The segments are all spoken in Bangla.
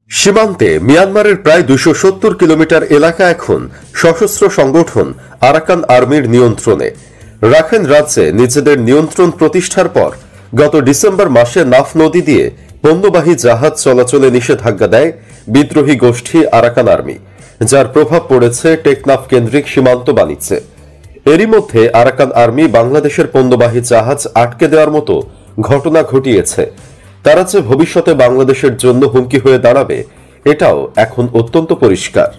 সীমান্তে মিয়ানমারের প্রায় ২৭০ কিলোমিটার এলাকা এখন সশস্ত্র সংগঠন আরাকান আর্মির নিয়ন্ত্রণে। রাখাইন রাজ্যে নিজেদের নিয়ন্ত্রণ প্রতিষ্ঠার পর গত ডিসেম্বর মাসে নাফ নদী দিয়ে পণ্যবাহী জাহাজ চলাচলে নিষেধাজ্ঞা দেয় বিদ্রোহী গোষ্ঠী আরাকান আর্মি, যার প্রভাব পড়েছে টেকনাফ কেন্দ্রিক সীমান্ত বাণিজ্যে। এরই মধ্যে আরাকান আর্মি বাংলাদেশের পণ্যবাহী জাহাজ আটকে দেওয়ার মতো ঘটনা ঘটিয়েছে। তারা যে ভবিষ্যতে বাংলাদেশের জন্য হুমকি হয়ে দাঁড়াবে এটাও এখন অত্যন্ত পরিষ্কার।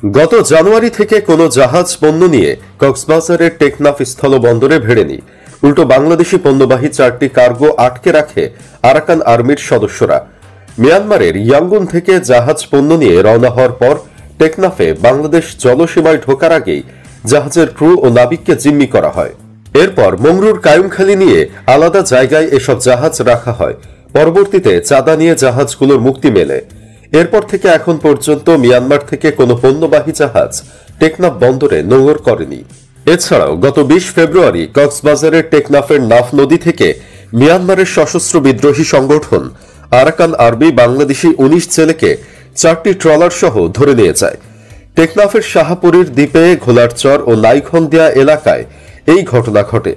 গত জানুয়ারি থেকে কোনো জাহাজ পণ্য নিয়ে কক্সবাজারের টেকনাফ স্থলবন্দরে ভেড়েনি, উল্টো বাংলাদেশি পণ্যবাহী 4টি কার্গো আটকে রাখে আরাকান আর্মির সদস্যরা। মিয়ানমারের ইয়াঙ্গুন থেকে জাহাজ পণ্য নিয়ে রওনা হওয়ার পর টেকনাফে বাংলাদেশ জলসীমায় ঢোকার আগেই জাহাজের ক্রু ও নাবিককে জিম্মি করা হয়। এরপর মংরুর কায়ুমখালী নিয়ে আলাদা জায়গায় এসব জাহাজ রাখা হয়। পরবর্তীতে চাঁদা নিয়ে জাহাজগুলোর মুক্তি মেলে। এরপর থেকে এখন পর্যন্ত মিয়ানমার থেকে কোনো পণ্যবাহী জাহাজ টেকনাফ বন্দরে নোঙর করেনি। এছাড়াও গত ২০ ফেব্রুয়ারি কক্সবাজারের টেকনাফের নাফ নদী থেকে মিয়ানমারের সশস্ত্র বিদ্রোহী সংগঠন আরাকান আর্মি বাংলাদেশি ১৯ জেলেকে 4টি ট্রলার সহ ধরে নিয়ে যায়। টেকনাফের শাহপুরীর দ্বীপে ঘোলারচর ও নাইখন্দিয়া এলাকায় এই ঘটনা ঘটে।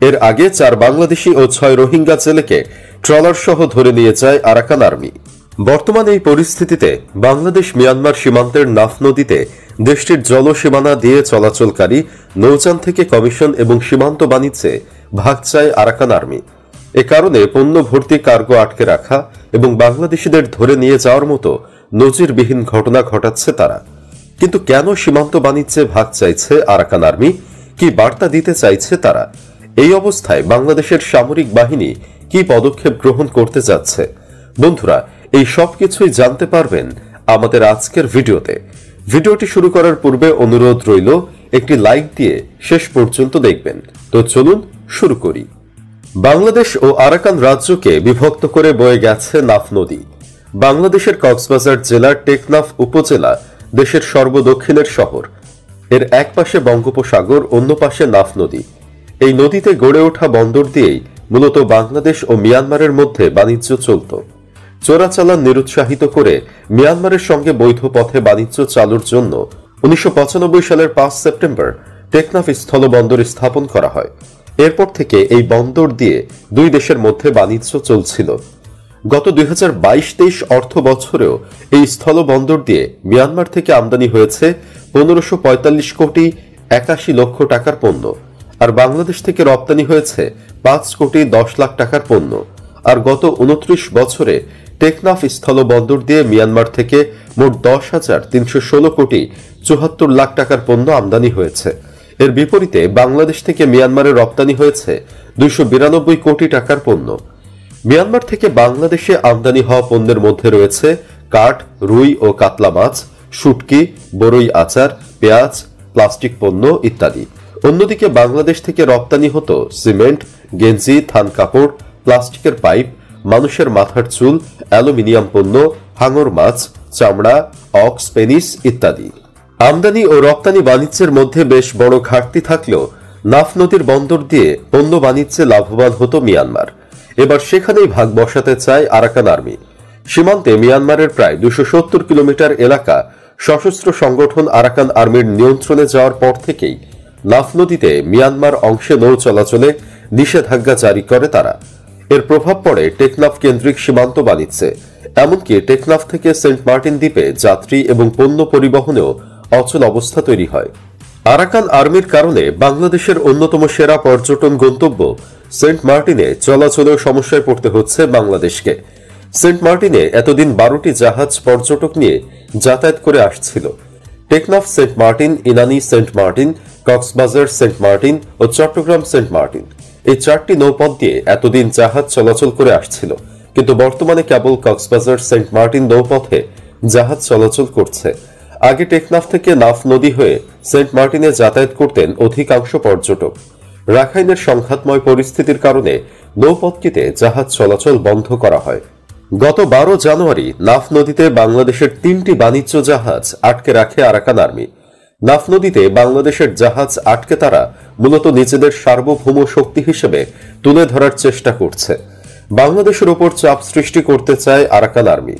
এর আগে 4 বাংলাদেশি ও 6 রোহিঙ্গা জেলেকে ট্রলার সহ ধরে নিয়ে যায় আরাকান আর্মি। বর্তমানে এই পরিস্থিতিতে বাংলাদেশ মিয়ানমার সীমান্তের নাফ নদীতে দেশটির জলসীমানা দিয়ে চলাচলকারী নৌযান থেকে কমিশন এবং সীমান্ত বাণিজ্যে ভাগ চায় আরাকান আর্মি। এ কারণে পণ্য ভর্তি কার্গো আটকে রাখা এবং বাংলাদেশিদের ধরে নিয়ে যাওয়ার মতো নজিরবিহীন ঘটনা ঘটাচ্ছে তারা। কিন্তু কেন সীমান্ত বাণিজ্যে ভাগ চাইছে আরাকান আর্মি? কি বার্তা দিতে চাইছে তারা? এই অবস্থায় বাংলাদেশের সামরিক বাহিনী কি পদক্ষেপ গ্রহণ করতে যাচ্ছে? বন্ধুরা, এই সবকিছুই জানতে পারবেন আমাদের আজকের ভিডিওতে। ভিডিওটি শুরু করার পূর্বে অনুরোধ রইল একটি লাইক দিয়ে শেষ পর্যন্ত দেখবেন। তো চলুন শুরু করি। বাংলাদেশ ও আরাকান রাজ্যকে বিভক্ত করে বয়ে গেছে নাফ নদী। বাংলাদেশের কক্সবাজার জেলার টেকনাফ উপজেলা দেশের সর্বদক্ষিণের শহর। এর এক পাশে বঙ্গোপসাগর, অন্য পাশে নাফ নদী। এই নদীতে গড়ে ওঠা বন্দর দিয়েই মূলত বাংলাদেশ ও মিয়ানমারের মধ্যে বাণিজ্য চলত। চোরাচালান নিরুৎসাহিত করে মিয়ানমারের সঙ্গে বৈধ পথে বাণিজ্য চালুর জন্য ১৯৯৫ সালের ৫ সেপ্টেম্বর টেকনাফ স্থলবন্দর স্থাপন করা হয়। এরপর থেকে এই বন্দর দিয়ে দুই দেশের মধ্যে বাণিজ্য চলছিল। গত ২০২২-২৩ অর্থ বছরেও এই স্থলবন্দর দিয়ে মিয়ানমার থেকে আমদানি হয়েছে ১৫৪৫ কোটি ৮১ লক্ষ টাকার পণ্য, আর বাংলাদেশ থেকে রপ্তানি হয়েছে ৫ কোটি ১০ লাখ টাকার পণ্য। আর গত ২৯ বছরে টেকনাফ স্থলবন্দর দিয়ে মিয়ানমার থেকে মোট ১০,৩১৬ কোটি ৭৪ লাখ টাকার পণ্য আমদানি হয়েছে। এর বিপরীতে বাংলাদেশ থেকে মিয়ানমারে রপ্তানি হয়েছে ২৯২ কোটি টাকার পণ্য। মিয়ানমার থেকে বাংলাদেশে আমদানি হওয়া পণ্যের মধ্যে রয়েছে কাঠ, রুই ও কাতলা মাছ, শুটকি, বরই আচার, পেঁয়াজ, প্লাস্টিক পণ্য ইত্যাদি। অন্যদিকে বাংলাদেশ থেকে রপ্তানি হতো সিমেন্ট, গেঞ্জি, থান কাপড়, প্লাস্টিকের পাইপ, মানুষের মাথার চুল, অ্যালুমিনিয়াম পণ্য, হাঙর মাছ, চামড়া, অক্স, পেনিস ইত্যাদি। আমদানি ও রপ্তানি বাণিজ্যের মধ্যে বেশ বড় ঘাটতি থাকলেও নাফ নদীর বন্দর দিয়ে পণ্য বাণিজ্যে লাভবান হতো মিয়ানমার। এবার সেখানেই ভাগ বসাতে চায় আরাকান আর্মি। সীমান্তে মিয়ানমারের প্রায় ২৭০ কিলোমিটার এলাকা সশস্ত্র সংগঠন আরাকান আর্মির নিয়ন্ত্রণে যাওয়ার পর থেকেই নাফ নদীতে মিয়ানমার অংশে নৌ চলাচলে নিষেধাজ্ঞা জারি করে তারা। এর প্রভাব পড়ে টেকনাফ কেন্দ্রিক সীমান্ত বাণিজ্যে। এমনকি টেকনাফ থেকে সেন্ট মার্টিন দ্বীপে যাত্রী এবং পণ্য পরিবহনেও অচল অবস্থা তৈরি হয়। আরাকান আর্মির কারণে বাংলাদেশের অন্যতম সেরা পর্যটন গন্তব্য সেন্ট মার্টিনে চলাচলেও সমস্যায় পড়তে হচ্ছে বাংলাদেশকে। সেন্ট মার্টিনে এতদিন 12টি জাহাজ পর্যটক নিয়ে যাতায়াত করে আসছিল। Teknaf Saint Martin, Inani Saint Martin, Cox's Bazar Saint Martin ও চট্টগ্রাম সেন্ট মার্টিন, এই 4টি নৌপথ দিয়ে এতদিন জাহাজ চলাচল করে আসছিল। কিন্তু বর্তমানে কেবল কক্সবাজার সেন্ট মার্টিন নৌপথে জাহাজ চলাচল করছে। আগে টেকনাফ থেকে নাফ নদী হয়ে সেন্ট মার্টিনে যাতায়াত করতেন অধিকাংশ পর্যটক। রাখাইনের সংঘাতময় পরিস্থিতির কারণে নৌপথটিতে জাহাজ চলাচল বন্ধ করা হয়। গত ১২ জানুয়ারি নাফ নদীতে বাংলাদেশের 3টি বাণিজ্য জাহাজ আটকে রাখে আরাকান আর্মি। নাফ নদীতে বাংলাদেশের জাহাজ আটকে তারা মূলত নিজেদের সার্বভৌম শক্তি হিসেবে তুলে ধরার চেষ্টা করছে। বাংলাদেশের উপর চাপ সৃষ্টি করতে চায় আরাকান আর্মি।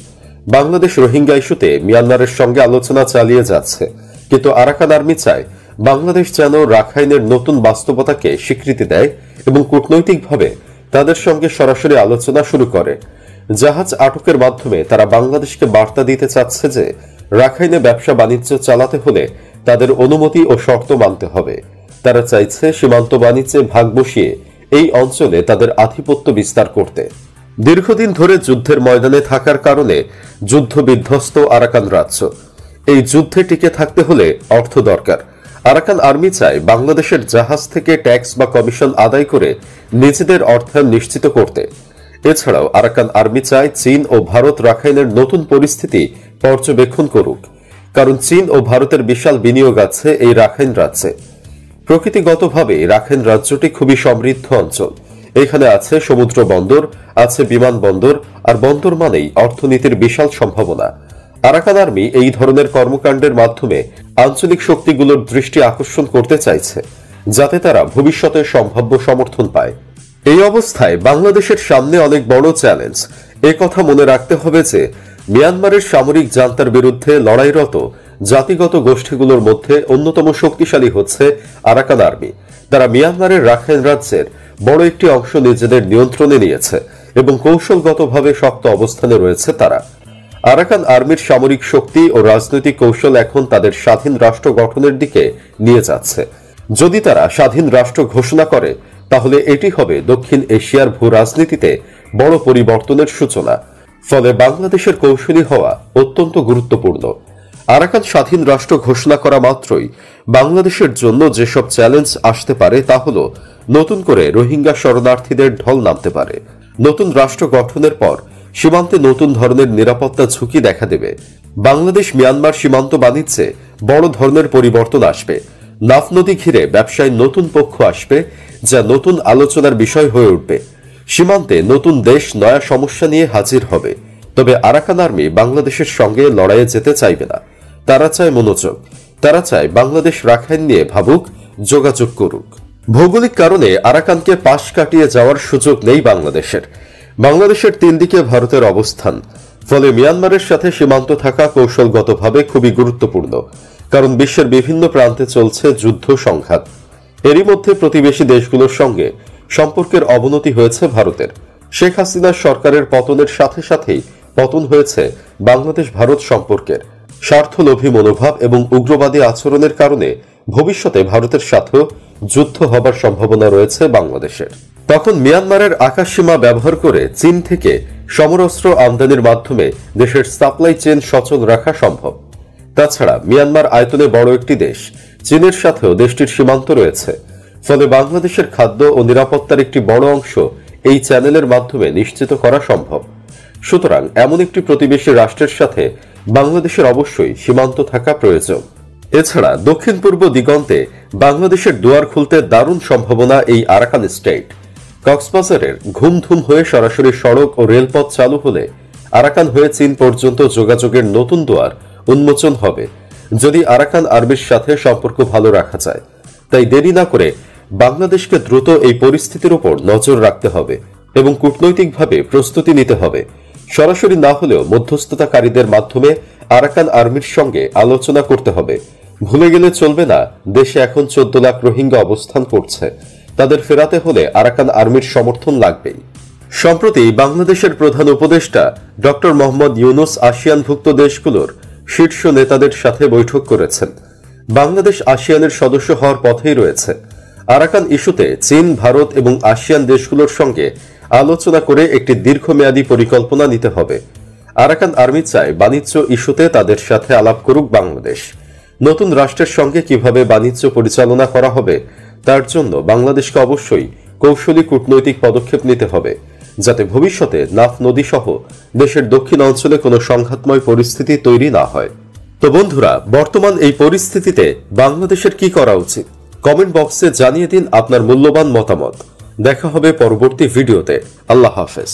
বাংলাদেশ রোহিঙ্গা ইস্যুতে মিয়ানমারের সঙ্গে আলোচনা চালিয়ে যাচ্ছে, কিন্তু আরাকান আর্মি চায় বাংলাদেশ যেন রাখাইনের নতুন বাস্তবতাকে স্বীকৃতি দেয় এবং কূটনৈতিকভাবে তাদের সঙ্গে সরাসরি আলোচনা শুরু করে। জাহাজ আটকের মাধ্যমে তারা বাংলাদেশকে বার্তা দিতে চাচ্ছে যে রাখাইনে ব্যবসা বাণিজ্য চালাতে হলে তাদের অনুমতি ও শর্ত মানতে হবে। তারা চাইছে সীমান্ত বাণিজ্যে ভাগ বসিয়ে এই অঞ্চলে তাদের আধিপত্য বিস্তার করতে। দীর্ঘদিন ধরে যুদ্ধের ময়দানে থাকার কারণে যুদ্ধ বিধ্বস্ত আরাকান রাজ্য। এই যুদ্ধে টিকে থাকতে হলে অর্থ দরকার। আরাকান আর্মি চায় বাংলাদেশের জাহাজ থেকে ট্যাক্স বা কমিশন আদায় করে নিজেদের অর্থায়ন নিশ্চিত করতে। এছাড়াও আরাকান আর্মি চায় চীন ও ভারত রাখাইনের নতুন পরিস্থিতি পর্যবেক্ষণ করুক, কারণ চীন ও ভারতের বিশাল বিনিয়োগ আছে এই রাখাইন রাজ্যে। প্রকৃতিগতভাবে রাখাইন রাজ্যটি খুবই সমৃদ্ধ অঞ্চল। এখানে আছে সমুদ্র বন্দর, আছে বিমানবন্দর, আর বন্দর মানেই অর্থনীতির বিশাল সম্ভাবনা। আরাকান আর্মি এই ধরনের কর্মকাণ্ডের মাধ্যমে আঞ্চলিক শক্তিগুলোর দৃষ্টি আকর্ষণ করতে চাইছে, যাতে তারা ভবিষ্যতে সম্ভাব্য সমর্থন পায়। এই অবস্থায় বাংলাদেশের সামনে অনেক বড় চ্যালেঞ্জ। কথা মনে রাখতে হবে যে মিয়ানমারের সামরিক জান্তার বিরুদ্ধে লড়াইরত জাতিগত গোষ্ঠীগুলোর মধ্যে অন্যতম শক্তিশালী হচ্ছে আরাকান আর্মি। তারা মিয়ানমারের রাখাইন রাজ্যের বড় একটি অংশ নিজেদের নিয়ন্ত্রণে নিয়েছে এবং কৌশলগতভাবে শক্ত অবস্থানে রয়েছে তারা। আরাকান আর্মির সামরিক শক্তি ও রাজনৈতিক কৌশল এখন তাদের স্বাধীন রাষ্ট্র গঠনের দিকে নিয়ে যাচ্ছে। যদি তারা স্বাধীন রাষ্ট্র ঘোষণা করে, তাহলে এটি হবে দক্ষিণ এশিয়ার ভূ রাজনীতিতে বড় পরিবর্তনের সূচনা। ফলে বাংলাদেশের কৌশলী হওয়া অত্যন্ত গুরুত্বপূর্ণ। আরাকান স্বাধীন রাষ্ট্র ঘোষণা করা মাত্রই বাংলাদেশের জন্য যেসব চ্যালেঞ্জ আসতে পারে তা হল, নতুন করে রোহিঙ্গা শরণার্থীদের ঢল নামতে পারে। নতুন রাষ্ট্র গঠনের পর সীমান্তে নতুন ধরনের নিরাপত্তা ঝুঁকি দেখা দেবে। বাংলাদেশ মিয়ানমার সীমান্ত বাণিজ্যে বড় ধরনের পরিবর্তন আসবে। নাফ নদী ঘিরে ব্যবসায় নতুন পক্ষ আসবে, যা নতুন আলোচনার বিষয় হয়ে উঠবে। সীমান্তে নতুন দেশ নয়া সমস্যা নিয়ে হাজির হবে। তবে আরাকান আর্মি বাংলাদেশের সঙ্গে লড়াইয়ে যেতে চাইবে না। তারা চায় মনোযোগ। তারা চায় বাংলাদেশ রাখাইন নিয়ে ভাবুক, যোগাযোগ করুক। ভৌগোলিক কারণে আরাকানকে পাশ কাটিয়ে যাওয়ার সুযোগ নেই বাংলাদেশের। বাংলাদেশের তিন দিকে ভারতের অবস্থান, ফলে মিয়ানমারের সাথে সীমান্ত থাকা কৌশলগতভাবে খুবই গুরুত্বপূর্ণ, কারণ বিশ্বের বিভিন্ন প্রান্তে চলছে যুদ্ধ সংঘাত। এরই মধ্যে প্রতিবেশী দেশগুলোর সঙ্গে সম্পর্কের অবনতি হয়েছে ভারতের। শেখ হাসিনার সরকারের পতনের সাথে সাথেই পতন হয়েছে বাংলাদেশ ভারত সম্পর্কের। স্বার্থলোভী মনোভাব এবং উগ্রবাদী আচরণের কারণে ভবিষ্যতে ভারতের সাথেও যুদ্ধ হবার সম্ভাবনা রয়েছে বাংলাদেশের। তখন মিয়ানমারের আকাশসীমা ব্যবহার করে চীন থেকে সমরাস্ত্র আমদানির মাধ্যমে দেশের সাপ্লাই চেইন সচল রাখা সম্ভব। তাছাড়া মিয়ানমার আয়তনে বড় একটি দেশ, চীনের সাথেও দেশটির সীমান্ত রয়েছে। ফলে বাংলাদেশের খাদ্য ও নিরাপত্তার একটি বড় অংশ এই চ্যানেলের মাধ্যমে নিশ্চিত করা সম্ভব। সুতরাং এমন একটি প্রতিবেশী রাষ্ট্রের সাথে বাংলাদেশের অবশ্যই সীমান্ত থাকা প্রয়োজন। এছাড়া দক্ষিণ পূর্ব দিগন্তে বাংলাদেশের দুয়ার খুলতে দারুণ সম্ভাবনা এই আরাকান স্টেট। কক্সবাজারের ঘুমধুম হয়ে সরাসরি সড়ক ও রেলপথ চালু হলে আরাকান হয়ে চীন পর্যন্ত যোগাযোগের নতুন দুয়ার উন্মোচন হবে, যদি আরাকান আর্মির সাথে সম্পর্ক ভালো রাখা যায়। তাই দেরি না করে বাংলাদেশকে দ্রুত এই পরিস্থিতির উপর নজর রাখতে হবে এবং কূটনৈতিকভাবে প্রস্তুতি নিতে হবে। সরাসরি না হলেও মধ্যস্থতাকারীদের মাধ্যমে আরাকান আর্মির সঙ্গে আলোচনা করতে হবে। ভুলে গেলে চলবে না, দেশে এখন 14 লাখ রোহিঙ্গা অবস্থান করছে। তাদের ফেরাতে হলে আরাকান আর্মির সমর্থন লাগবেই। সম্প্রতি বাংলাদেশের প্রধান উপদেষ্টা ডক্টর মোহাম্মদ ইউনুস আসিয়ানভুক্ত দেশগুলোর শীর্ষ নেতাদের সাথে বৈঠক করেছেন। বাংলাদেশ আসিয়ানের সদস্য হওয়ার পথেই রয়েছে। আরাকান ইস্যুতে চীন, ভারত এবং আসিয়ান দেশগুলোর সঙ্গে আলোচনা করে একটি দীর্ঘমেয়াদী পরিকল্পনা নিতে হবে। আরাকান আর্মি চায় বাণিজ্য ইস্যুতে তাদের সাথে আলাপ করুক বাংলাদেশ। নতুন রাষ্ট্রের সঙ্গে কিভাবে বাণিজ্য পরিচালনা করা হবে তার জন্য বাংলাদেশকে অবশ্যই কৌশলী কূটনৈতিক পদক্ষেপ নিতে হবে, যাতে ভবিষ্যতে নাফ নদী সহ দেশের দক্ষিণ অঞ্চলে কোনো সংঘাতময় পরিস্থিতি তৈরি না হয়। তো বন্ধুরা, বর্তমান এই পরিস্থিতিতে বাংলাদেশের কি করা উচিত? কমেন্ট বক্সে জানিয়ে দিন আপনার মূল্যবান মতামত। দেখা হবে পরবর্তী ভিডিওতে। আল্লাহ হাফেজ।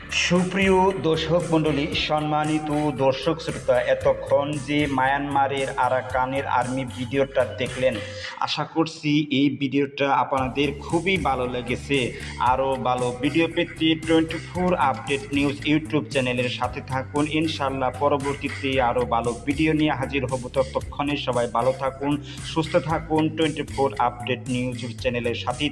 সুপ্রিয় দর্শক মণ্ডলী, সম্মানিত দর্শক শ্রোতা, এতক্ষণ যে মায়ানমারের আরাকানের আর্মি ভিডিওটা দেখলেন, আশা করছি এই ভিডিওটা আপনাদের খুবই ভালো লেগেছে। আরও ভালো ভিডিও পেতে 24 আপডেট নিউজ ইউটিউব চ্যানেলের সাথে থাকুন। ইনশাল্লাহ পরবর্তীতে আরও ভালো ভিডিও নিয়ে হাজির হব। ততক্ষণে সবাই ভালো থাকুন, সুস্থ থাকুন। 24 আপডেট নিউজ চ্যানেলের সাথে